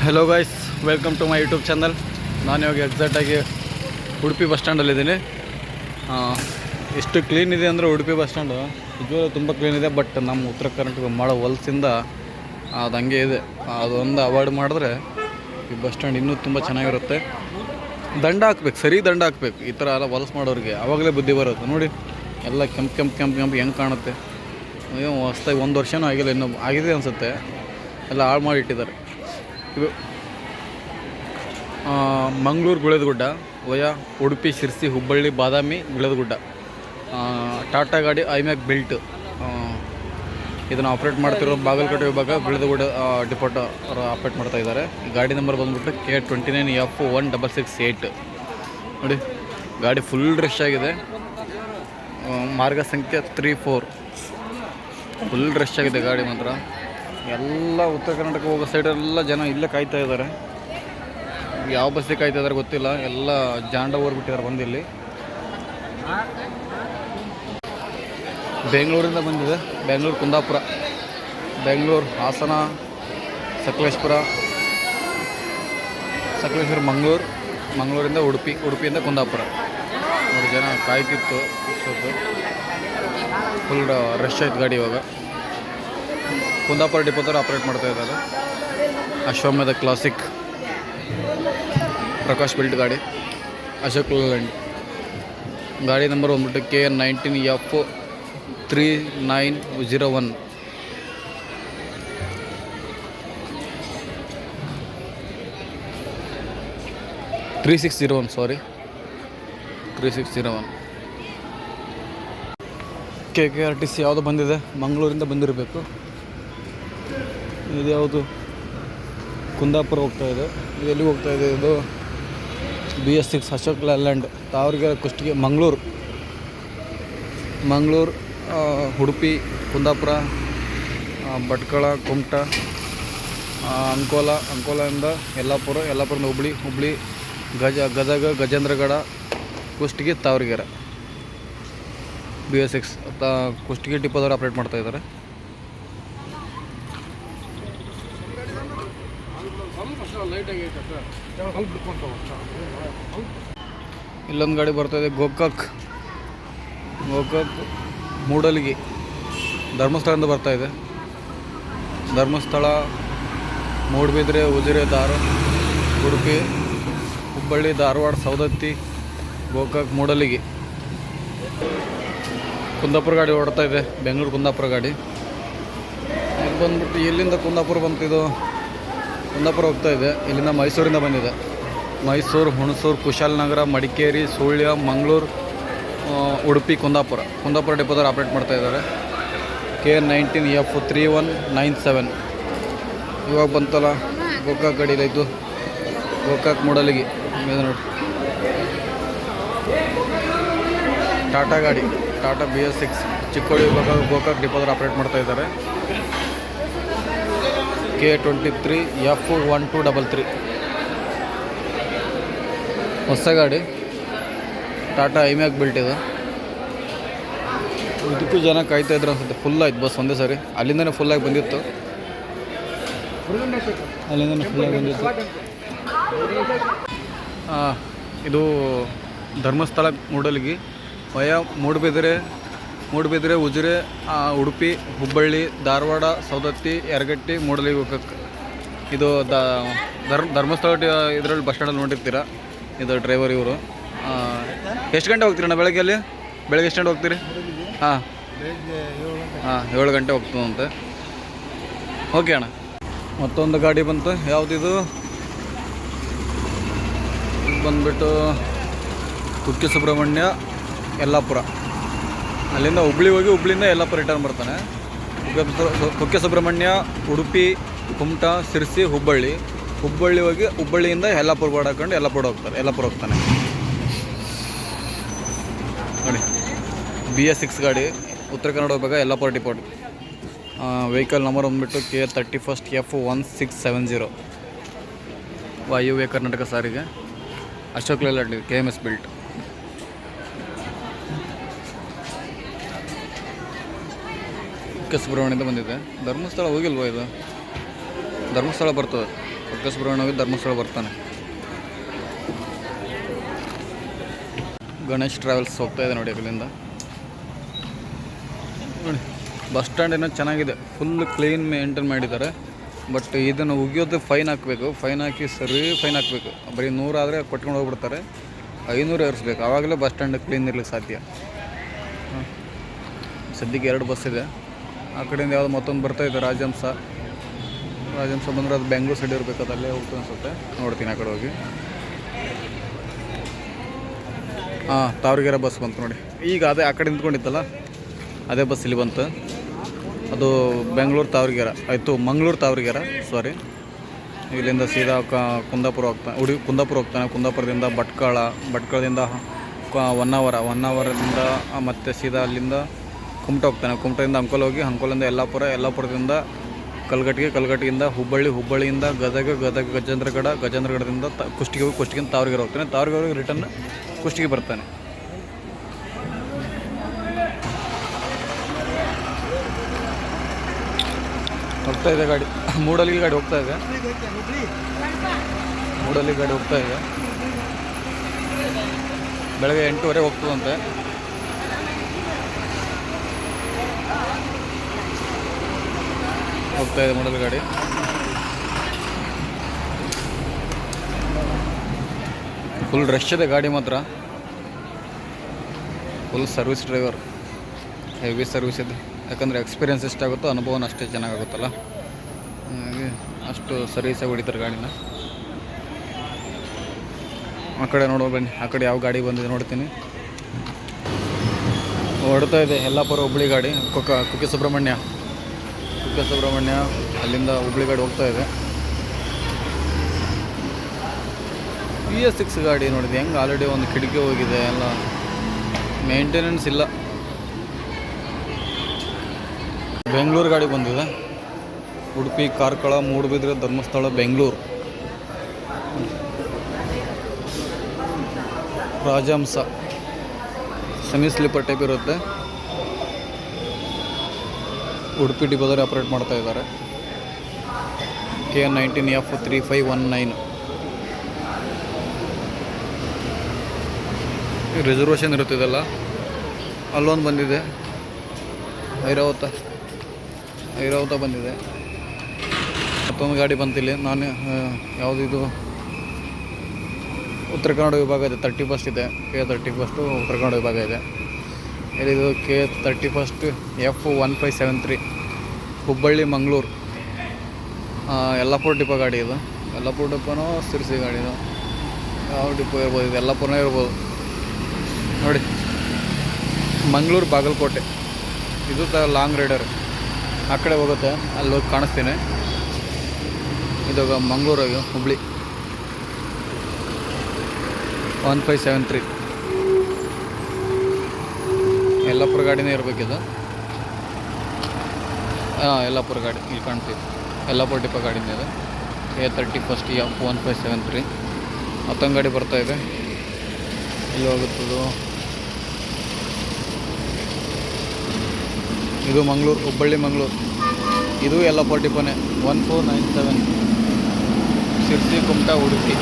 Hello guys, welcome to my YouTube channel. ನಾನು ಇವಾಗ ಎಕ್ಸಾಕ್ಟಾಗಿ Udupi bus ಸ್ಟ್ಯಾಂಡಲ್ಲಿದ್ದೀನಿ. ಎಷ್ಟು ಕ್ಲೀನ್ ಇದೆ ಅಂದರೆ ಉಡುಪಿ ಬಸ್ ಸ್ಟ್ಯಾಂಡು ನಿಜವಾಗ್ಲೂ ತುಂಬ ಕ್ಲೀನ್ ಇದೆ. ಬಟ್ ನಮ್ಮ ಉತ್ತರ ಕರ್ನಾಟಕ ಮಾಡೋ ಹೊಲಸಿಂದ ಅದು ಹಂಗೆ ಇದೆ. ಅದೊಂದು ಅವಾಯ್ಡ್ ಮಾಡಿದ್ರೆ ಈ ಬಸ್ ಸ್ಟ್ಯಾಂಡ್ ಇನ್ನೂ ತುಂಬ ಚೆನ್ನಾಗಿರುತ್ತೆ. ದಂಡ ಹಾಕ್ಬೇಕು, ಸರಿ ದಂಡ ಹಾಕ್ಬೇಕು ಈ ಥರ ಎಲ್ಲ ಹೊಲಸು ಮಾಡೋರಿಗೆ. ಆವಾಗಲೇ ಬುದ್ಧಿ ಬರುತ್ತೆ. ನೋಡಿ ಎಲ್ಲ ಕೆಂಪು ಹೆಂಗೆ ಕಾಣುತ್ತೆ. ಹೊಸ್ದಾಗಿ 1 ವರ್ಷನೂ ಆಗಿಲ್ಲ, ಇನ್ನೂ ಆಗಿದೆ ಅನಿಸುತ್ತೆ. ಎಲ್ಲ ಹಾಳು ಮಾಡಿ ಇಟ್ಟಿದ್ದಾರೆ. ಇದು ಮಂಗಳೂರು ಗುಳೇದಗುಡ್ಡ ವಯ ಉಡುಪಿ, ಶಿರ್ಸಿ, ಹುಬ್ಬಳ್ಳಿ, ಬಾದಾಮಿ, ಗುಳೇದಗುಡ್ಡ. ಟಾಟಾ ಗಾಡಿ ಐಮ್ಯಾಕ್ ಬಿಲ್ಟ್ ಇದನ್ನು ಆಪ್ರೇಟ್ ಮಾಡ್ತಿರೋ ಬಾಗಲಕೋಟೆ ವಿಭಾಗ ಗುಳೇದಗುಡ್ಡ ಡಿಪೋಟ್ ಅವರು ಆಪ್ರೇಟ್ ಮಾಡ್ತಾಯಿದ್ದಾರೆ. ಈ ಗಾಡಿ ನಂಬರ್ ಬಂದುಬಿಟ್ಟು K29F1668. ನೋಡಿ ಗಾಡಿ ಫುಲ್ ರಶ್ ಆಗಿದೆ. ಮಾರ್ಗ ಸಂಖ್ಯೆ 34 ಫುಲ್ ರಶ್ ಆಗಿದೆ ಗಾಡಿ ಮಾತ್ರ. ಎಲ್ಲ ಉತ್ತರ ಕರ್ನಾಟಕ ಹೋಗೋ ಸೈಡೆಲ್ಲ ಜನ ಇಲ್ಲೇ ಕಾಯ್ತಾ ಇದ್ದಾರೆ. ಯಾವ ಬಸ್ಸಿಗೆ ಕಾಯ್ತಾ ಇದ್ದಾರೆ ಗೊತ್ತಿಲ್ಲ. ಎಲ್ಲ ಜಾಂಡ ಊರ್ಬಿಟ್ಟಿದ್ದಾರೆ ಬಂದಿಲ್ಲಿ. ಬೆಂಗಳೂರಿಂದ ಬಂದಿದೆ. ಬೆಂಗಳೂರು, ಕುಂದಾಪುರ, ಬೆಂಗಳೂರು, ಹಾಸನ, ಸಕಲೇಶ್ಪುರ, ಮಂಗಳೂರು, ಮಂಗಳೂರಿಂದ ಉಡುಪಿ, ಉಡುಪಿಯಿಂದ ಕುಂದಾಪುರ. ನೋಡಿ ಜನ ಕಾಯ್ತಿತ್ತು ಇಷ್ಟೊತ್ತು. ಫುಲ್ ರಶ್ ಆಯ್ತು ಗಾಡಿ. ಇವಾಗ ಕುಂದಾಪುರ ಡಿಪೋದವರು ಆಪ್ರೇಟ್ ಮಾಡ್ತಾ ಇದ್ದಾರೆ. ಅಶ್ವಮೇಧ ಕ್ಲಾಸಿಕ್ ಪ್ರಕಾಶ್ ಬಿಲ್ಟ್ ಗಾಡಿ, ಅಶೋಕ್ ಲೇಲ್ಯಾಂಡ್. ಗಾಡಿ ನಂಬರ್ ಬಂದ್ಬಿಟ್ಟು K19F3901. ಸಾರಿ 3601. KKRTC ಯಾವುದು ಬಂದಿದೆ, ಮಂಗಳೂರಿಂದ ಬಂದಿರಬೇಕು. ಇದು ಯಾವುದು ಕುಂದಾಪುರ ಹೋಗ್ತಾ ಇದೆ. ಇದು ಎಲ್ಲಿಗೆ ಹೋಗ್ತಾ ಇದೆ? ಇದು BS6 ಅಶೋಕ್ ಲೇಲ್ಯಾಂಡ್, ತಾವರೆಕೆರೆ, ಕುಷ್ಟಗಿ, ಮಂಗಳೂರು, ಉಡುಪಿ, ಕುಂದಾಪುರ, ಭಟ್ಕಳ, ಕುಮಟಾ, ಅಂಕೋಲಾದಿಂದ ಯಲ್ಲಾಪುರದಿಂದ ಹುಬ್ಳಿ, ಗದಗ, ಗಜೇಂದ್ರಗಡ, ಕುಷ್ಟಗಿ, ತಾವರೆಕೆರೆ. BS6 ಕುಷ್ಟಗಿ ಡಿಪೋದವರು ಆಪ್ರೇಟ್ ಮಾಡ್ತಾಯಿದ್ದಾರೆ. ಇಲ್ಲೊಂದು ಗಾಡಿ ಬರ್ತಾಯಿದೆ, ಗೋಕಾಕ್ ಮೂಡಲಗಿ, ಧರ್ಮಸ್ಥಳದಿಂದ ಬರ್ತಾಯಿದೆ. ಧರ್ಮಸ್ಥಳ, ಮೂಡಬಿದ್ರೆ, ಉಜಿರೆ, ಉಡುಪಿ, ಹುಬ್ಬಳ್ಳಿ, ಧಾರವಾಡ, ಸವದತ್ತಿ, ಗೋಕಾಕ್, ಮೂಡಲಗಿ. ಕುಂದಾಪುರ ಗಾಡಿ ಓಡ್ತಾ ಇದೆ, ಬೆಂಗಳೂರು ಕುಂದಾಪುರ ಗಾಡಿ. ಇದು ಬಂದ್ಬಿಟ್ಟು ಎಲ್ಲಿಂದ ಕುಂದಾಪುರ ಬಂತಿದ್ದು? ಕುಂದಾಪುರ ಹೋಗ್ತಾ ಇದೆ. ಇಲ್ಲಿಂದ ಮೈಸೂರಿಂದ ಬಂದಿದೆ. ಮೈಸೂರು, ಹುಣಸೂರು, ಕುಶಾಲನಗರ, ಮಡಿಕೇರಿ, ಸುಳ್ಯ, ಮಂಗಳೂರು, ಉಡುಪಿ, ಕುಂದಾಪುರ ಡಿಪೋದವರು ಆಪ್ರೇಟ್ ಮಾಡ್ತಾ ಇದ್ದಾರೆ. K19F3197. ಇವಾಗ ಬಂತಲ್ಲ ಗೋಕಾಕ್ ಗಾಡಿಲ್ಲ, ಇದು ಗೋಕಾಕ್ ಮೂಡಲಗಿ ನೋಡಿ. ಟಾಟಾ ಗಾಡಿ, ಟಾಟಾ BS6 ಚಿಕ್ಕೋಡಿ ವಿಭಾಗ ಗೋಕಾಕ್ ಡಿಪೋದವರು ಆಪ್ರೇಟ್ ಮಾಡ್ತಾ ಇದ್ದಾರೆ. K23F1233 ಹೊಸ ಗಾಡಿ, ಟಾಟಾ ಐಮ್ಯಾಕ್ ಬಿಲ್ಟ್ ಇದು. ಇದಕ್ಕೂ ಜನ ಕಾಯ್ತಾ ಇದ್ರು ಅನ್ಸುತ್ತೆ. ಫುಲ್ ಆಯ್ತು ಬಸ್ ಒಂದೇ ಸಾರಿ. ಅಲ್ಲಿಂದನೇ ಫುಲ್ಲಾಗಿ ಬಂದಿತ್ತು. ಇದು ಧರ್ಮಸ್ಥಳ, ಮೂಡಲಗಿ ವಯ ಮೂಡುಬಿದ್ರೆ, ಉಜಿರೆ, ಉಡುಪಿ, ಹುಬ್ಬಳ್ಳಿ, ಧಾರವಾಡ, ಸವದತ್ತಿ, ಯರಗಟ್ಟಿ, ಮೂಡಲಗಿ ಹೋಗಕ್ಕೆ. ಇದು ಧರ್ಮಸ್ಥಳ ಇದರಲ್ಲಿ ಬಸ್ ಸ್ಟ್ಯಾಂಡಲ್ಲಿ ನೋಡಿರ್ತೀರ. ಇದು ಡ್ರೈವರ್ ಇವರು. ಎಷ್ಟು ಗಂಟೆ ಹೋಗ್ತೀರಣ್ಣ ಬೆಳಗ್ಗೆ? ಬೆಳಗ್ಗೆ ಎಷ್ಟು ಗಂಟೆ ಹೋಗ್ತೀರಿ? 7 ಗಂಟೆ ಹೋಗ್ತದಂತೆ. ಓಕೆ ಅಣ್ಣ. ಮತ್ತೊಂದು ಗಾಡಿ ಬಂತು. ಯಾವುದಿದು? ಬಂದುಬಿಟ್ಟು ಕುಕ್ಕೆ ಸುಬ್ರಹ್ಮಣ್ಯ, ಯಲ್ಲಾಪುರ. ಅಲ್ಲಿಂದ ಹುಬ್ಳಿ ಹೋಗಿ ಹುಬ್ಳಿಯಿಂದ ಯಲ್ಲಾಪುರ ರಿಟರ್ನ್ ಬರ್ತಾನೆ. ಕುಕ್ಕೆ ಸುಬ್ರಹ್ಮಣ್ಯ, ಉಡುಪಿ, ಕುಮಟಾ, ಶಿರ್ಸಿ, ಹುಬ್ಬಳ್ಳಿ ಹೋಗಿ ಹುಬ್ಬಳ್ಳಿಯಿಂದ ಯಲ್ಲಾಪುರ ಬೋರ್ಡ್ ಹಾಕೊಂಡು ಯಲ್ಲಾಪುರ ಹೋಗ್ತಾನೆ. ನೋಡಿ BS6 ಗಾಡಿ, ಉತ್ತರ ಕನ್ನಡ ವಿಭಾಗ, ಯಲ್ಲಾಪುರ ಡಿಪೋಟ್. ವೆಹಿಕಲ್ ನಂಬರ್ ಬಂದುಬಿಟ್ಟು K31F1670. Vayuvya Karnataka Sarige, Ashok Leyland, KMS built. Kukke ಸುಬ್ರಹ್ಮಣ್ಯದಿಂದ ಬಂದಿದೆ. ಧರ್ಮಸ್ಥಳ ಹೋಗಿಲ್ವ? ಇದು ಧರ್ಮಸ್ಥಳ ಬರ್ತದೆ. ಕುಕ್ಕೆ ಸುಬ್ರಹ್ಮಣ್ಯ ಹೋಗಿ ಧರ್ಮಸ್ಥಳ ಬರ್ತಾನೆ. ಗಣೇಶ್ ಟ್ರಾವೆಲ್ಸ್ ಹೋಗ್ತಾ ಇದೆ ನೋಡಿ ಅಲ್ಲಿಂದ. ನೋಡಿ ಬಸ್ ಸ್ಟ್ಯಾಂಡ್ ಏನೋ ಚೆನ್ನಾಗಿದೆ, ಫುಲ್ ಕ್ಲೀನ್ ಮೇಂಟೈನ್ ಮಾಡಿದ್ದಾರೆ. ಬಟ್ ಇದನ್ನು ಉಗಿಯೋದು ಫೈನ್ ಹಾಕಬೇಕು, ಫೈನ್ ಹಾಕಿ ಫೈನ್ ಹಾಕಬೇಕು. ಬರೀ 100 ಆದರೆ ಕೊಟ್ಕೊಂಡು ಹೋಗ್ಬಿಡ್ತಾರೆ, 500 ಏರಿಸ್ಬೇಕು, ಆವಾಗಲೇ ಬಸ್ ಸ್ಟ್ಯಾಂಡ್ ಕ್ಲೀನ್ ಇರಲಿಕ್ಕೆ ಸಾಧ್ಯ. ಸದ್ಯಕ್ಕೆ 2 ಬಸ್ ಇದೆ. ಆ ಕಡೆಯಿಂದ ಯಾವುದು ಮತ್ತೊಂದು ಬರ್ತಾಯಿದೆ ರಾಜಹಂಸ ಬಂದರೆ ಅದು ಬೆಂಗಳೂರು ಸೈಡ್ ಇರಬೇಕು, ಅದು ಅಲ್ಲೇ ಹೋಗ್ತು ಅನಿಸುತ್ತೆ. ನೋಡ್ತೀನಿ ಆ ಕಡೆ ಹೋಗಿ. ತಾವರೆಗೆರೆ ಬಸ್ ಬಂತು ನೋಡಿ. ಈಗ ಅದೇ ಆ ಕಡೆ ನಿಂತ್ಕೊಂಡಿತ್ತಲ್ಲ ಅದೇ ಬಸ್ ಇಲ್ಲಿ ಬಂತು. ಅದು ಬೆಂಗಳೂರು ತಾವರೆಗೆರೆ ಆಯಿತು, ಮಂಗಳೂರು ತಾವರೆಗೆರೆ ಸಾರಿ. ಇಲ್ಲಿಂದ ಸೀದಾ ಕುಂದಾಪುರ ಹೋಗ್ತಾನೆ. ಕುಂದಾಪುರದಿಂದ ಭಟ್ಕಳದಿಂದ ಹೊನ್ನಾವರದಿಂದ ಮತ್ತು ಸೀದಾ ಅಲ್ಲಿಂದ ಕುಮಟ ಹೋಗ್ತಾನೆ. ಕುಮಟದಿಂದ ಅಂಕೋಲ ಹೋಗಿ ಅಂಕೋಲಿಂದ ಯಲ್ಲಾಪುರದಿಂದ ಕಲ್ಗಟ್ಟಿಯಿಂದ ಹುಬ್ಬಳ್ಳಿಯಿಂದ ಗದಗ ಗಜೇಂದ್ರಗಢದಿಂದ ಕುಷ್ಟಗಿಯಿಂದ ತಾವರೆಗೆರೆ ಹೋಗ್ತಾನೆ. ತಾವರೆಗೆರೆ ಹೋಗಿ ರಿಟರ್ನ್ ಕುಷ್ಟಗಿ ಬರ್ತಾನೆ. ಹೋಗ್ತಾ ಇದೆ ಗಾಡಿ. ಮೂಡಲ್ಲಿ ಗಾಡಿ ಹೋಗ್ತಾ ಇದೆ. ಬೆಳಗ್ಗೆ 8:30 ಹೋಗ್ತದಂತೆ. ಹೋಗ್ತಾ ಇದೆ ಮೂಡಲ್ ಗಾಡಿ. ಫುಲ್ ರಶ್ ಇದೆ ಗಾಡಿ ಮಾತ್ರ. Full service driver, heavy service ಇದೆ. ಯಾಕಂದರೆ ಎಕ್ಸ್ಪೀರಿಯನ್ಸ್ ಎಷ್ಟಾಗುತ್ತೋ ಅನುಭವನ ಅಷ್ಟೇ ಚೆನ್ನಾಗಾಗುತ್ತಲ್ಲ, ಹಾಗೆ ಅಷ್ಟು ಸರ್ವಿಸಾಗಿ ಹೊಡಿತಾರೆ ಗಾಡಿನ. ಆ ಕಡೆ ನೋಡೋ ಬನ್ನಿ, ಆ ಕಡೆ ಯಾವ ಗಾಡಿ ಬಂದಿದೆ ನೋಡ್ತೀನಿ. ಹೊಡ್ತಾ ಇದೆ ಯಲ್ಲಾಪುರ ಹುಬ್ಬಳ್ಳಿ ಗಾಡಿ. ಕುಕ್ಕೆ ಸುಬ್ರಹ್ಮಣ್ಯ ಅಲ್ಲಿಂದ ಹುಬ್ಬಳ್ಳಿ ಗಾಡಿ ಹೋಗ್ತಾ ಇದೆ. PS6 ಗಾಡಿ ನೋಡಿದೆ ಹೆಂಗೆ, ಆಲ್ರೆಡಿ ಒಂದು ಕಿಟಕಿ ಹೋಗಿದೆ, ಎಲ್ಲ ಮೇಂಟೆನೆನ್ಸ್ ಇಲ್ಲ. ಬೆಂಗಳೂರು ಗಾಡಿ ಬಂದಿದೆ. Udupi, Karkala, Moodbidri, Dharmasthala, Bengaluru. Rajahamsa semi sleeper type ಇರುತ್ತೆ. ಉಡುಪಿ ಡಿಪೋದಲ್ಲಿ ಆಪ್ರೇಟ್ ಮಾಡ್ತಾ ಇದ್ದಾರೆ. KN19F3519 reservation ಇರುತ್ತಿದೆಲ್ಲ. ಅಲ್ಲೊಂದು ಬಂದಿದೆ, ಐರಾವತ ಬಂದಿದೆ. ಮತ್ತೊಂದು ಗಾಡಿ ಬಂತಿಲ್ಲಿ. ನಾನು ಯಾವುದಿದು ಉತ್ತರ ಕನ್ನಡ ವಿಭಾಗ ಇದೆ, 31 ಇದೆ. K31 ಉತ್ತರ ಕನ್ನಡ ವಿಭಾಗ ಇದೆ. ಇಲ್ಲಿದು K31 F1573 Hubballi Mangaluru. Yellapur depot ಗಾಡಿ ಇದು. ಯಲ್ಲಾಪುರ ಡಿಪೋನೋ ಸಿರ್ಸಿ ಗಾಡಿದು, ಯಾವ ಡಿಪೋ ಇರ್ಬೋದು, ಇದು ಯಲ್ಲಾಪುರನೇ ಇರ್ಬೋದು ನೋಡಿ. ಮಂಗಳೂರು ಬಾಗಲಕೋಟೆ ಇದು ಲಾಂಗ್ ರೈಡರ್. ಆ ಕಡೆ ಹೋಗುತ್ತೆ, ಅಲ್ಲಿ ಹೋಗಿ ಕಾಣಿಸ್ತೀನಿ. ಇದಾಗ ಮಂಗಳೂರಾಗ ಹುಬ್ಬಳ್ಳಿ 1573 ಯಲ್ಲಾಪುರ ಗಾಡಿನೇ ಇರಬೇಕಿದು. ಯಲ್ಲಾಪುರ ಗಾಡಿ ಇಲ್ಲಿ ಕಾಣ್ತೀವಿ, ಯಲ್ಲಾಪುರ ಡಿಪೋ ಗಾಡಿನೇ ಇದೆ. K31 F1573 ಮತ್ತೊಂದು ಗಾಡಿ ಬರ್ತಾಯಿದೆ. ಇಲ್ಲಿ ಹೋಗುತ್ತದು, ಇದು ಮಂಗಳೂರು, ಹುಬ್ಬಳ್ಳಿ ಮಂಗಳೂರು. ಇದು ಯಲ್ಲಾಪುರ ಡಿಪೋನೇ 1497 ಸಿರ್ಸಿ, ಕುಮಟಾ, ಉಡುಪಿ.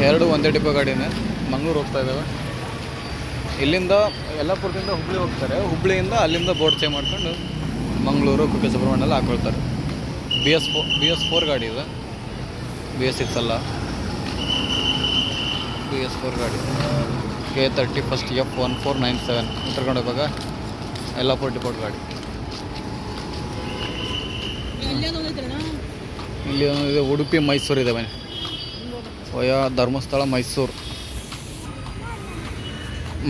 2 ಒಂದೇ ಡಿಪೋ ಗಾಡಿನೇ. ಮಂಗಳೂರು ಹೋಗ್ತಾ ಇದ್ದಾವೆ. ಇಲ್ಲಿಂದ ಯಲ್ಲಾಪುರದಿಂದ ಹುಬ್ಬಳ್ಳಿ ಹೋಗ್ತಾರೆ, ಹುಬ್ಬಳ್ಳಿಯಿಂದ ಅಲ್ಲಿಂದ ಬೋರ್ಡ್ ಚೇಂಜ್ ಮಾಡ್ಕೊಂಡು ಮಂಗಳೂರು, ಕುಕ್ಕೆ ಸುಬ್ರಹ್ಮಣ್ಯ ಹಾಕೊಳ್ತಾರೆ. BS4 ಗಾಡಿ ಇದೆ, BS6 ಅಲ್ಲ, BS4 ಗಾಡಿ. K31 F1497 ಉತ್ತರ ಕನ್ನಡ ವಿಭಾಗ ಯಲ್ಲಾಪುರ ಡಿಪೋ ಗಾಡಿ. ಇಲ್ಲಿ ಇದೆ ಉಡುಪಿ ಮೈಸೂರು ಇದೆ ಬನ್ನಿ. ಧರ್ಮಸ್ಥಳ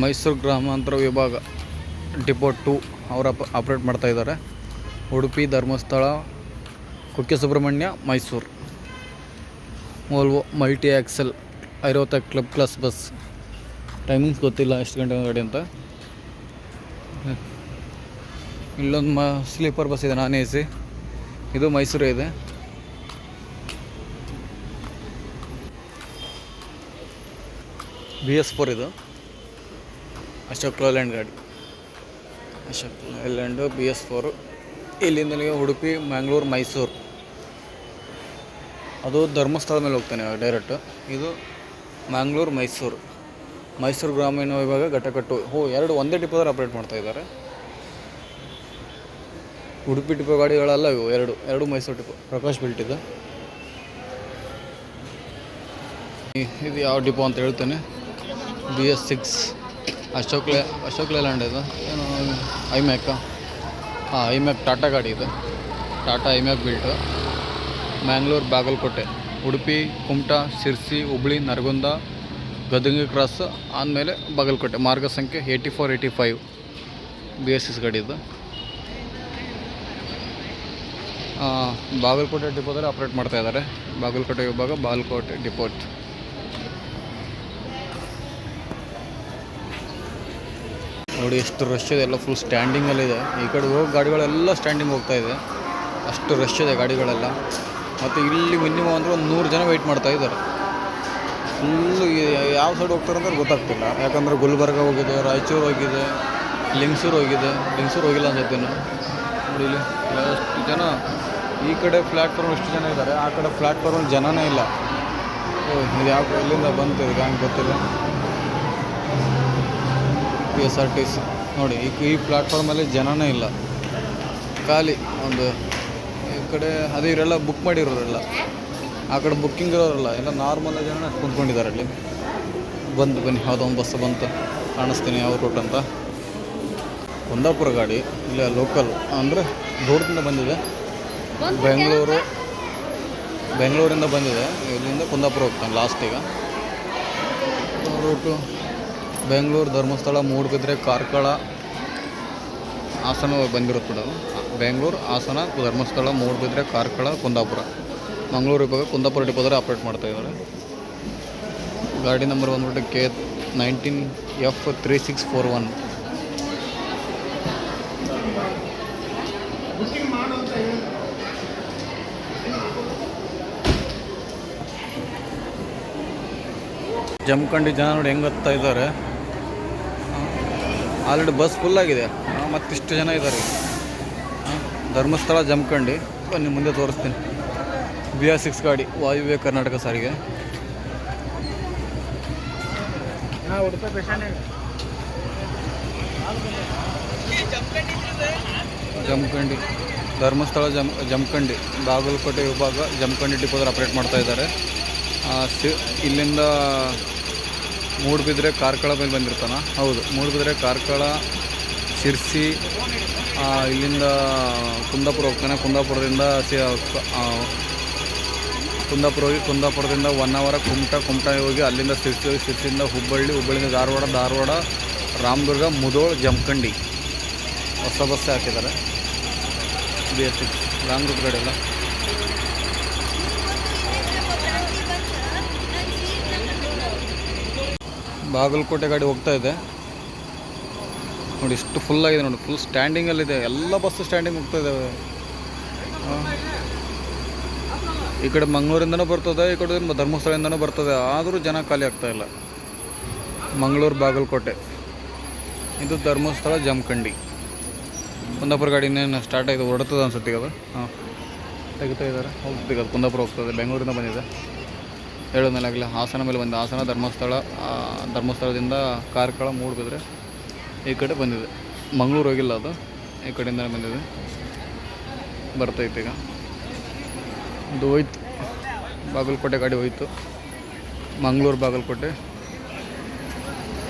ಮೈಸೂರು ಗ್ರಾಮಾಂತರ ವಿಭಾಗ ಡಿಪೋ 2 ಅವರು ಆಪ್ರೇಟ್ ಮಾಡ್ತಾಯಿದ್ದಾರೆ. Udupi, Dharmasthala, Kukke Subrahmanya, Mysuru. Volvo multi axle Airavat club class bus. Timings ಗೊತ್ತಿಲ್ಲ ಎಷ್ಟು ಗಂಟೆ ಗಾಡಿ ಅಂತ. ಇಲ್ಲೊಂದು ಸ್ಲೀಪರ್ ಬಸ್ ಇದೆ, ನಾನ್ AC. ಇದು ಮೈಸೂರು ಇದೆ. BS4 ಇದು ಅಶೋಕ್ ಲೇಲ್ಯಾಂಡ್ ಗಾಡಿ. Ashok Leyland BS4. ಇಲ್ಲಿಂದ ಉಡುಪಿ, ಮ್ಯಾಂಗ್ಳೂರು, ಮೈಸೂರು ಅದು ಧರ್ಮಸ್ಥಳ ಮೇಲೆ ಹೋಗ್ತಾನೆ ಡೈರೆಕ್ಟ್. ಇದು ಮ್ಯಾಂಗ್ಳೂರು ಮೈಸೂರು ಗ್ರಾಮೀಣ ವಿಭಾಗ ಘಟಕಟ್ಟು. ಎರಡು ಒಂದೇ ಡಿಪೋದಲ್ಲಿ ಆಪ್ರೇಟ್ ಮಾಡ್ತಾಯಿದ್ದಾರೆ. ಉಡುಪಿ ಡಿಪೋ ಗಾಡಿಗಳಲ್ಲ ಇವು, ಎರಡು ಮೈಸೂರು ಡಿಪೋ. ಪ್ರಕಾಶ್ ಬಿಲ್ಟ್ ಇದು ಯಾವ ಡಿಪೋ ಅಂತ ಹೇಳ್ತೇನೆ. BS6 ಅಶೋಕ್ ಲೇಲ್ಯಾಂಡ್ ಇದು. ಏನು ಐಮ್ಯಾಕ್ ಐಮ್ಯಾಕ್ ಟಾಟಾ ಗಾಡಿ ಇದು. ಟಾಟಾ ಐಮ್ಯಾಕ್ ಬಿಲ್ಟು. ಮ್ಯಾಂಗ್ಳೂರು, ಬಾಗಲಕೋಟೆ, ಉಡುಪಿ, ಕುಮಟಾ, ಶಿರ್ಸಿ, ಹುಬ್ಳಿ, ನರಗುಂದ, ಗದಗ ಕ್ರಾಸ್ ಆದಮೇಲೆ ಬಾಗಲಕೋಟೆ. ಮಾರ್ಗ ಸಂಖ್ಯೆ 8485 BS6 ಗಾಡಿ ಇದು. ಬಾಗಲಕೋಟೆ ಡಿಪೋದಲ್ಲಿ ಆಪ್ರೇಟ್ ಮಾಡ್ತಾಯಿದ್ದಾರೆ. ಬಾಗಲಕೋಟೆ ವಿಭಾಗ, ಬಾಗಲಕೋಟೆ ಡಿಪೋಟ್. ನೋಡಿ ಎಷ್ಟು ರಶ್ ಇದೆ, ಎಲ್ಲ ಫುಲ್ ಸ್ಟ್ಯಾಂಡಿಂಗಲ್ಲಿದೆ. ಈ ಕಡೆ ಹೋಗೋ ಗಾಡಿಗಳೆಲ್ಲ ಸ್ಟ್ಯಾಂಡಿಂಗ್ ಹೋಗ್ತಾಯಿದೆ, ಅಷ್ಟು ರಶ್ ಇದೆ ಗಾಡಿಗಳೆಲ್ಲ. ಮತ್ತು ಇಲ್ಲಿ ಮಿನಿಮಮ್ ಅಂದರೆ ಒಂದು 100 ಜನ ವೆಯ್ಟ್ ಮಾಡ್ತಾಯಿದ್ದಾರೆ. ಫುಲ್ಲು ಯಾವ ಸೈಡ್ ಹೋಗ್ತಾರೆ ಅಂದ್ರೆ ಗೊತ್ತಾಗ್ತಿಲ್ಲ. ಯಾಕಂದರೆ ಗುಲ್ಬರ್ಗ ಹೋಗಿದೆ, ರಾಯಚೂರು ಹೋಗಿದೆ, ಲಿಂಗಸೂರು ಹೋಗಿಲ್ಲ ಅನ್ಸುತ್ತೆ. ನೋಡಿ ಇಲ್ಲಿ ಎಷ್ಟು ಜನ. ಈ ಕಡೆ ಪ್ಲ್ಯಾಟ್ಫಾರ್ಮ್ ಎಷ್ಟು ಜನ ಇದ್ದಾರೆ, ಆ ಕಡೆ ಪ್ಲ್ಯಾಟ್ಫಾರ್ಮ್ ಜನನೇ ಇಲ್ಲ. ಇದು ಯಾವ ಎಲ್ಲಿಂದ ಬಂತು ಇದು ಹಂಗೆ ಗೊತ್ತಿಲ್ಲ. PSRTC ನೋಡಿ, ಈ ಪ್ಲ್ಯಾಟ್ಫಾರ್ಮಲ್ಲಿ ಜನನೇ ಇಲ್ಲ, ಖಾಲಿ. ಒಂದು ಈ ಕಡೆ ಅದೇ ಇವರೆಲ್ಲ ಬುಕ್ ಮಾಡಿರೋರೆಲ್ಲ, ಆ ಕಡೆ ಬುಕ್ಕಿಂಗ್ ಇರೋರಲ್ಲ, ಎಲ್ಲ ನಾರ್ಮಲ್ ಜನ ಕುಂತ್ಕೊಂಡಿದ್ದಾರೆ ಅಲ್ಲಿ. ಬನ್ನಿ ಯಾವುದೋ ಒಂದು ಬಸ್ ಬಂತು, ಕಾಣಿಸ್ತೀನಿ ಯಾವ ರೂಟ್ ಅಂತ. ಕುಂದಾಪುರ ಗಾಡಿ, ಇಲ್ಲ ಲೋಕಲ್ ಅಂದರೆ ದೂರದಿಂದ ಬಂದಿದೆ. ಬೆಂಗಳೂರಿಂದ ಬಂದಿದೆ. ಇಲ್ಲಿಂದ ಕುಂದಾಪುರ ಹೋಗ್ತಾನೆ ಲಾಸ್ಟಿಗೆ. ರೂಟು ಬೆಂಗಳೂರು, ಧರ್ಮಸ್ಥಳ, ಮೂಡುಬಿದ್ರೆ, ಕಾರ್ಕಳ, ಹಾಸನ ಬಂದಿರುತ್ತೆ ಬಿಡೋದು. ಬೆಂಗಳೂರು, ಹಾಸನ, ಧರ್ಮಸ್ಥಳ, ಮೂಡುಬಿದ್ರೆ, ಕಾರ್ಕಳ, ಕುಂದಾಪುರ. ಮಂಗಳೂರು ವಿಭಾಗ ಕುಂದಾಪುರ ಡಿಪೋದಲ್ಲಿ ಆಪ್ರೇಟ್ ಮಾಡ್ತಾಯಿದ್ದಾರೆ. ಗಾಡಿ ನಂಬರ್ ಬಂದ್ಬಿಟ್ಟು K19F3641. ಜಮಖಂಡಿ ಜನ ನೋಡಿ ಹೆಂಗೆ ಹತ್ತಾ ಇದ್ದಾರೆ. ಆಲ್ರೆಡಿ ಬಸ್ ಫುಲ್ಲಾಗಿದೆ, ಮತ್ತಿಷ್ಟು ಜನ ಇದ್ದಾರೆ. ಧರ್ಮಸ್ಥಳ, ಜಮಖಂಡಿ. ಬನ್ನಿ ಮುಂದೆ ತೋರಿಸ್ತೀನಿ. BS6 ಗಾಡಿ, ವಾಯುವ್ಯ ಕರ್ನಾಟಕ ಸಾರಿಗೆ. ಜಮಖಂಡಿ, ಧರ್ಮಸ್ಥಳ, ಜಮಖಂಡಿ, ಬಾಗಲಕೋಟೆ ವಿಭಾಗ, ಜಮಖಂಡಿ ಡಿಪೋದಲ್ಲಿ ಆಪ್ರೇಟ್ ಮಾಡ್ತಾಯಿದ್ದಾರೆ. ಇಲ್ಲಿಂದ ಮೂಡುಬಿದ್ರೆ, ಕಾರ್ಕಳ ಮೇಲೆ ಬಂದಿರ್ತಾನೆ. ಹೌದು, ಮೂಡುಬಿದ್ರೆ, ಕಾರ್ಕಳ, ಶಿರ್ಸಿ, ಇಲ್ಲಿಂದ ಕುಂದಾಪುರ ಹೋಗ್ತಾನೆ. ಕುಂದಾಪುರದಿಂದ 1 ಅವರ್ ಕುಮಟಾ ಹೋಗಿ ಅಲ್ಲಿಂದ ಶಿರ್ಸಿ ಹೋಗಿ, ಶಿರ್ಸಿಯಿಂದ ಹುಬ್ಬಳ್ಳಿಯಿಂದ ಧಾರವಾಡ, ರಾಮದುರ್ಗ, ಮುಧೋಳ್, ಜಮಖಂಡಿ. ಹೊಸ ಬಸ್ಸೇ ಹಾಕಿದ್ದಾರೆ. BS6 ಲಾಂಗ್ ರೂಟ್ ಗಾಡಿ ಎಲ್ಲ. ಬಾಗಲಕೋಟೆ ಗಾಡಿ ಹೋಗ್ತಾ ಇದೆ ನೋಡಿ, ಇಷ್ಟು ಫುಲ್ಲಾಗಿದೆ ನೋಡಿ, ಫುಲ್ ಸ್ಟ್ಯಾಂಡಿಂಗಲ್ಲಿದೆ. ಎಲ್ಲ ಬಸ್ಸು ಸ್ಟ್ಯಾಂಡಿಂಗ್ ಹೋಗ್ತಾ ಇದ್ದಾವೆ. ಈ ಕಡೆ ಮಂಗಳೂರಿಂದನೂ ಬರ್ತದೆ, ಈ ಕಡೆ ಧರ್ಮಸ್ಥಳದಿಂದನೂ ಬರ್ತದೆ, ಆದರೂ ಜನ ಖಾಲಿ ಆಗ್ತಾಯಿಲ್ಲ. ಮಂಗಳೂರು, ಬಾಗಲಕೋಟೆ, ಇದು ಧರ್ಮಸ್ಥಳ, ಜಮಖಂಡಿ. ಕುಂದಾಪುರ ಗಾಡಿ ಇನ್ನೇನು ಸ್ಟಾರ್ಟ್ ಆಗಿದೆ, ಹೊರಡ್ತದೆ ಅನ್ಸುತ್ತೆ ಅದು. ತೆಗಿತಾ ಇದ್ದಾರೆ, ಹೋಗ್ತೀಗ ಅದು ಕುಂದಾಪುರ ಹೋಗ್ತದೆ. ಬೆಂಗಳೂರಿಂದ ಬಂದಿದೆ, ಹೇಳೋದ್ಮೇಲೆ ಆಗಲಿ. ಹಾಸನ ಮೇಲೆ ಬಂದಿದೆ, ಹಾಸನ, ಧರ್ಮಸ್ಥಳದಿಂದ ಕಾರ್ಕಳ, ಮೂಡುಬಿದ್ರೆ ಈ ಕಡೆ ಬಂದಿದೆ. ಮಂಗಳೂರು ಹೋಗಿಲ್ಲ, ಅದು ಈ ಕಡೆಯಿಂದಲೇ ಬಂದಿದೆ, ಬರ್ತೈತೆ ಈಗ. ಇದು ಹೋಯ್ತು, ಬಾಗಲಕೋಟೆ ಗಾಡಿ ಹೋಯ್ತು. ಮಂಗಳೂರು, ಬಾಗಲಕೋಟೆ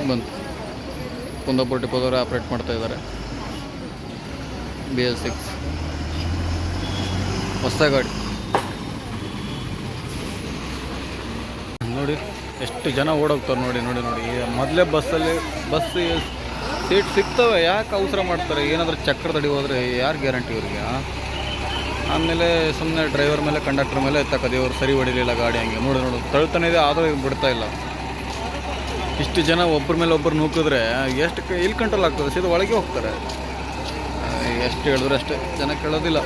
ಬಂತು. ಕುಂದಾಪುರ ಡಿಪೋದವರು ಆಪ್ರೇಟ್ ಮಾಡ್ತಾಯಿದ್ದಾರೆ. BS6 ಹೊಸ ಗಾಡಿ ನೋಡಿ, ಎಷ್ಟು ಜನ ಓಡೋಗ್ತಾರೆ ನೋಡಿ. ಮೊದಲೇ ಬಸ್ ಸೀಟ್ ಸಿಗ್ತವೆ, ಯಾಕೆ ಅವಸರ ಮಾಡ್ತಾರೆ? ಏನಾದರೂ ಚಕ್ರ ತಡಿ ಹೋದರೆ ಯಾರು ಗ್ಯಾರಂಟಿ ಇವರಿಗೆ? ಆಮೇಲೆ ಸುಮ್ಮನೆ ಡ್ರೈವರ್ ಮೇಲೆ, ಕಂಡಕ್ಟರ್ ಮೇಲೆ ಎತ್ತಕ್ಕದೆ, ಇವರು ಸರಿ ಹೊಡಿಲಿಲ್ಲ ಗಾಡಿ. ಹಂಗೆ ನೋಡಿ ತಳ್ತಾನೆ ಇದೆ, ಆದರೂ ಬಿಡ್ತಾ ಇಲ್ಲ. ಇಷ್ಟು ಜನ ಒಬ್ಬರ ಮೇಲೆ ಒಬ್ಬರು ನೂಕಿದ್ರೆ ಎಷ್ಟು ಇಲ್ಲಿ ಕಂಟ್ರೋಲ್ ಆಗ್ತದೆ? ಸೀದಾ ಒಳಗೆ ಹೋಗ್ತಾರೆ. ಎಷ್ಟು ಹೇಳಿದ್ರು ಅಷ್ಟೇ, ಜನ ಕೇಳೋದಿಲ್ಲ.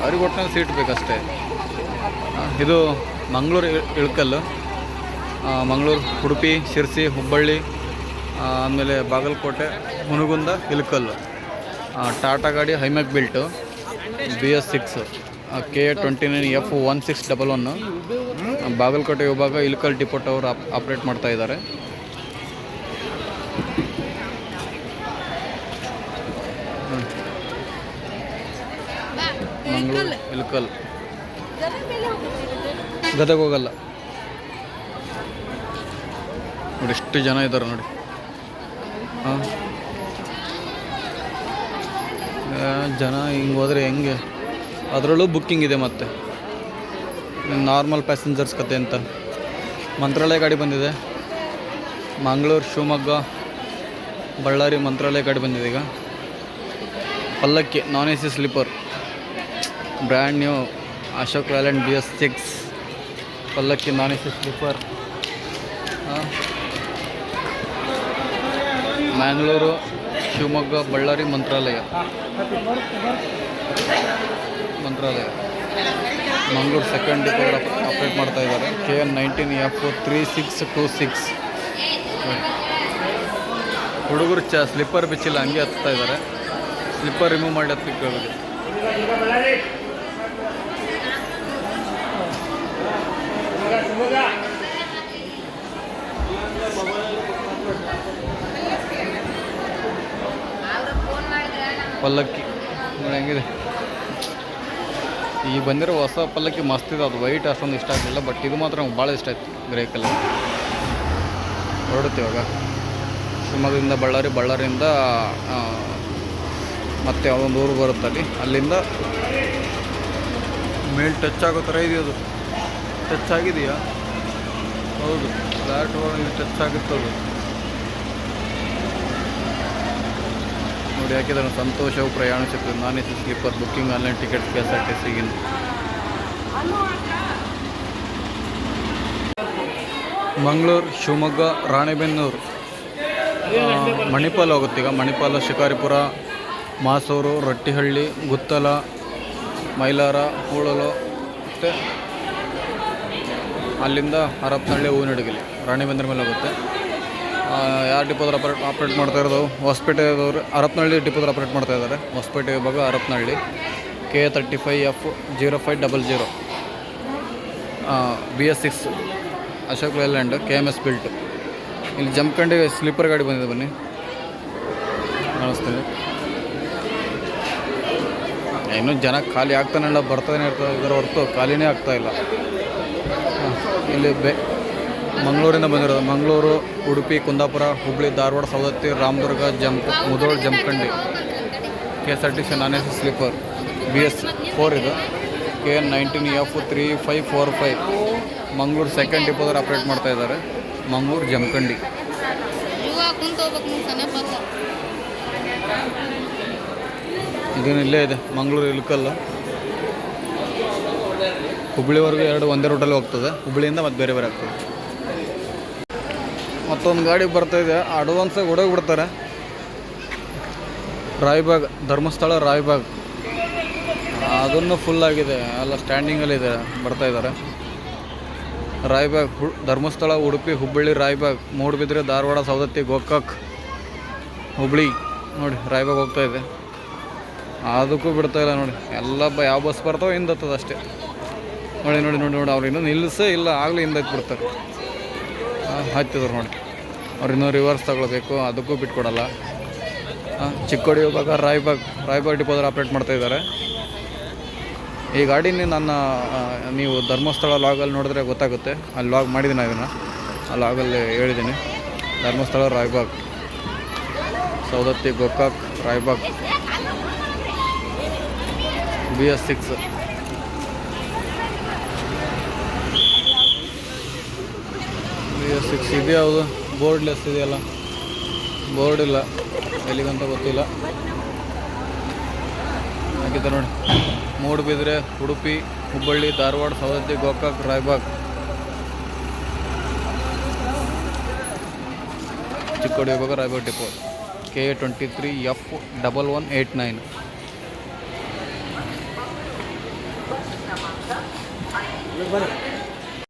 ಅವ್ರಿಗೆ ಒಟ್ಟಿನಲ್ಲಿ ಸೀಟ್ ಬೇಕಷ್ಟೇ. ಇದು ಮಂಗಳೂರು ಇಳಕಲ್ಲು, ಮಂಗಳೂರು, ಉಡುಪಿ, ಶಿರ್ಸಿ, ಹುಬ್ಬಳ್ಳಿ, ಆಮೇಲೆ ಬಾಗಲಕೋಟೆ, ಹುನಗುಂದ, ಇಳಕಲ್ಲು. ಟಾಟಾ ಗಾಡಿ, ಐಮ್ಯಾಕ್ ಬಿಲ್ಟು, BS6 KA29F1611 ಬಾಗಲಕೋಟೆ ವಿಭಾಗ ಇಳಕಲ್ ಡಿಪೋಟ್ ಅವರು ಆಪ್ರೇಟ್ ಮಾಡ್ತಾ ಇದ್ದಾರೆ. ಮಂಗಳೂರು ಇಳಕಲ್, ಗದಗ ಹೋಗಲ್ಲ ನೋಡಿ. ಎಷ್ಟು ಜನ ಇದ್ದಾರೆ ನೋಡಿ. ಹಾಂ, ಜನ ಹಿಂಗೆ ಹೋದರೆ ಹೆಂಗೆ? ಅದರಲ್ಲೂ ಬುಕ್ಕಿಂಗ್ ಇದೆ. ಮತ್ತು ನಾರ್ಮಲ್ ಪ್ಯಾಸೆಂಜರ್ಸ್ ಕತೆ ಅಂತ ಮಂತ್ರಾಲಯ ಗಾಡಿ ಬಂದಿದೆ. ಮಂಗಳೂರು, ಶಿವಮೊಗ್ಗ, ಬಳ್ಳಾರಿ, ಮಂತ್ರಾಲಯ ಗಾಡಿ ಬಂದಿದೆ. ಈಗ Pallakki non AC sleeper, brand new Ashok Leyland BS6 Pallakki non AC sleeper. Mangalore, Shivamogga, Ballari, Mantralaya. Mangaluru second depot operate ಮಾಡ್ತಾ ಇದ್ದಾರೆ. KN19F3626. ಹುಡುಗರು ಸ್ಲಿಪ್ಪರ್ ಬಿಚ್ಚಿಲ್ಲ, ಹಂಗೆ ಹತ್ತಾ ಇದ್ದಾರೆ. ಸ್ಲಿಪ್ಪರ್ ರಿಮೂವ್ ಮಾಡಿ ಹತ್ತಲಿಕ್ಕೆ ಹೋಗಿದೆ. ಪಲ್ಲಕ್ಕಿ ನೋಡಿ ಹೆಂಗಿದೆ. ಈ ಬಂದಿರೋ ಹೊಸ ಪಲ್ಲಕ್ಕಿ ಮಸ್ತ್ ಇದೆ. ಅದು ವೈಟ್ ಅಷ್ಟೊಂದು ಇಷ್ಟ ಆಗಲಿಲ್ಲ, ಬಟ್ ಇದು ಮಾತ್ರ ನಮ್ಗೆ ಭಾಳ ಇಷ್ಟ ಆಯಿತು. Grey colour. ಹೊರಡುತ್ತೆ ಇವಾಗ ಶಿವಮೊಗ್ಗದಿಂದ ಬಳ್ಳಾರಿ, ಬಳ್ಳಾರಿಯಿಂದ ಮತ್ತೆ ಯಾವುದೊಂದು ಊರು ಬರುತ್ತೆ ಅಲ್ಲಿ. ಅಲ್ಲಿಂದ ಮೇಲೆ ಟಚ್ ಆಗೋ ಥರ ಇದೆಯದು. ಟಚ್ ಆಗಿದೆಯಾ? ಹೌದು, ಫ್ಲ್ಯಾಟ್ ಒಳಗೆ ಟಚ್ ಆಗುತ್ತೆ ಅದು ನೋಡಿ. ಹಾಕಿದ್ರೆ ಸಂತೋಷವು ಪ್ರಯಾಣಿಸುತ್ತದೆ. Non AC sleeper booking online ticket KSRTCಗಿಂದ. ಮಂಗಳೂರು, ಶಿವಮೊಗ್ಗ, ರಾಣೆಬೆನ್ನೂರು, ಮಣಿಪಾಲ ಹೋಗುತ್ತೆ. ಈಗ ಮಣಿಪಾಲ, ಶಿಕಾರಿಪುರ, ಮಾಸೂರು, ರಟ್ಟಿಹಳ್ಳಿ, ಗುತ್ತಲ, ಮೈಲಾರ, ಹೂಳಲು, ಮತ್ತು ಅಲ್ಲಿಂದ ಹರಪನಹಳ್ಳಿ, ಹೂವಿನಡಗಲಿ, ರಾಣೆಬೆನ್ನೂರು ಮೇಲೆ ಹೋಗುತ್ತೆ. ಯಾರು ಡಿಪೋದಲ್ಲಿ ಆಪ್ರೇಟ್ ಮಾಡ್ತಾ ಇರೋದು? ಹೊಸಪೇಟೆದವರು ಹರಪನಹಳ್ಳಿ ಡಿಪೋದಲ್ಲಿ ಆಪ್ರೇಟ್ ಮಾಡ್ತಾ ಇದ್ದಾರೆ. ಹೊಸಪೇಟೆ ವಿಭಾಗ Harapanahalli. KA35F0500 BS6 Ashok Leyland KMS built. ಇಲ್ಲಿ ಜಂಪ್ಕಂಡಿ ಸ್ಲೀಪರ್ ಗಾಡಿ ಬಂದಿದೆ, ಬನ್ನಿ ಕಾಣಿಸ್ತೀನಿ. ಇನ್ನೂ ಜನ ಖಾಲಿ ಆಗ್ತಾನೆಲ್ಲ ಬರ್ತಾನೆ ಇರ್ತಾರೆ, ಇದರ ಹೊರತು ಖಾಲಿನೇ ಆಗ್ತಾಯಿಲ್ಲ. ಇಲ್ಲಿ ಮಂಗಳೂರಿಂದ ಬಂದಿರೋದು. ಮಂಗಳೂರು, ಉಡುಪಿ, ಕುಂದಾಪುರ, ಹುಬ್ಬಳ್ಳಿ, ಧಾರವಾಡ, ಸವದತ್ತಿ, ರಾಮದುರ್ಗ, ಮುಧೋಳ್, ಜಮಖಂಡಿ. KSRTC ನಾನ್ AC ಸ್ಲೀಪರ್ BS4 ಇದು. KN19F3545 ಮಂಗಳೂರು ಸೆಕೆಂಡ್ ಡಿಪೋದಲ್ಲಿ ಆಪ್ರೇಟ್ ಮಾಡ್ತಾ ಇದ್ದಾರೆ. ಮಂಗಳೂರು, ಜಮಖಂಡಿ. ಇದೇನು ಇಲ್ಲೇ ಇದೆ, ಮಂಗಳೂರು ಇಳಕಲ್. ಹುಬ್ಬಳ್ಳಿವರೆಗೂ ಒಂದೇ ರೂಟಲ್ಲಿ ಹೋಗ್ತದೆ. ಹುಬ್ಬಳ್ಳಿಯಿಂದ ಮತ್ತೆ ಬೇರೆ ಬೇರೆ ಆಗ್ತದೆ. ಮತ್ತೊಂದು ಗಾಡಿ ಬರ್ತಾಯಿದೆ, ಅಡ್ವಾನ್ಸಾಗಿ ಹೊಡೋಗ್ಬಿಡ್ತಾರೆ. ರಾಯಬಾಗ್, ಧರ್ಮಸ್ಥಳ ರಾಯಬಾಗ್, ಅದನ್ನು ಫುಲ್ಲಾಗಿದೆ, ಎಲ್ಲ ಸ್ಟ್ಯಾಂಡಿಂಗಲ್ಲಿದೆ. ಬರ್ತಾಯಿದ್ದಾರೆ ರಾಯಬಾಗ್, ಧರ್ಮಸ್ಥಳ, ಉಡುಪಿ, ಹುಬ್ಬಳ್ಳಿ, ರಾಯಬಾಗ್, ಮೂಡುಬಿದ್ರೆ, ಧಾರವಾಡ, ಸವದತ್ತಿ, ಗೋಕಾಕ್, ಹುಬ್ಬಳ್ಳಿ. ನೋಡಿ ರಾಯಬಾಗ್ ಹೋಗ್ತಾಯಿದೆ. ಅದಕ್ಕೂ ಬಿಡ್ತಾಯಿಲ್ಲ ನೋಡಿ. ಎಲ್ಲ ಯಾವ ಬಸ್ ಬರ್ತಾವೆ ಹಿಂದತ್ತದ ಅಷ್ಟೇ. ನೋಡಿ ನೋಡಿ ನೋಡಿ ನೋಡಿ ಅವ್ರು ಇನ್ನೂ ನಿಲ್ಲಿಸೇ ಇಲ್ಲ, ಆಗಲೇ ಹಿಂದೆತ್ಬಿಡ್ತಾರೆ. ಹತ್ತಿದ್ರು ನೋಡಿ. ಅವ್ರು ಇನ್ನೂ ರಿವರ್ಸ್ ತಗೊಳ್ಬೇಕು, ಅದಕ್ಕೂ ಬಿಟ್ಕೊಡಲ್ಲ. ಚಿಕ್ಕೋಡಿ ವಿಭಾಗ ರಾಯಬಾಗ್ ಡಿಪೋದಲ್ಲಿ ಆಪ್ರೇಟ್ ಮಾಡ್ತಾಯಿದ್ದಾರೆ. ಈ ಗಾಡಿನ ನೀವು ಧರ್ಮಸ್ಥಳ ಲಾಗಲ್ಲಿ ನೋಡಿದ್ರೆ ಗೊತ್ತಾಗುತ್ತೆ. ಅಲ್ಲಿ ಲಾಗ್ ಮಾಡಿದ್ದೀನಿ, ಇದನ್ನು ಆ ಲಾಗಲ್ಲಿ ಹೇಳಿದ್ದೀನಿ. ಧರ್ಮಸ್ಥಳ, ರಾಯಬಾಗ್, ಸವದತ್ತಿ, ಗೋಕಾಕ್, ರಾಯಬಾಗ್ BS6. BS6 ಇದ್ಯಾವುದು? ಬೋರ್ಡ್ಲೆಸ್ ಇದೆಯಲ್ಲ, ಬೋರ್ಡ್ ಇಲ್ಲ, ಎಲ್ಲಿಗಂತ ಗೊತ್ತಿಲ್ಲ. ಹಾಕಿದ್ದೆ ನೋಡಿ. ಮೂಡುಬಿದ್ರೆ, ಉಡುಪಿ, ಹುಬ್ಬಳ್ಳಿ, ಧಾರವಾಡ, ಸವದತ್ತಿ, ಗೋಕಾಕ್, ರಾಯಬಾಗ್. ಚಿಕ್ಕೋಡಿ ವಿಭಾಗ ರಾಯಬಾಗ್ ಡಿಪೋ. KA23F1189. ಬನ್ನಿ.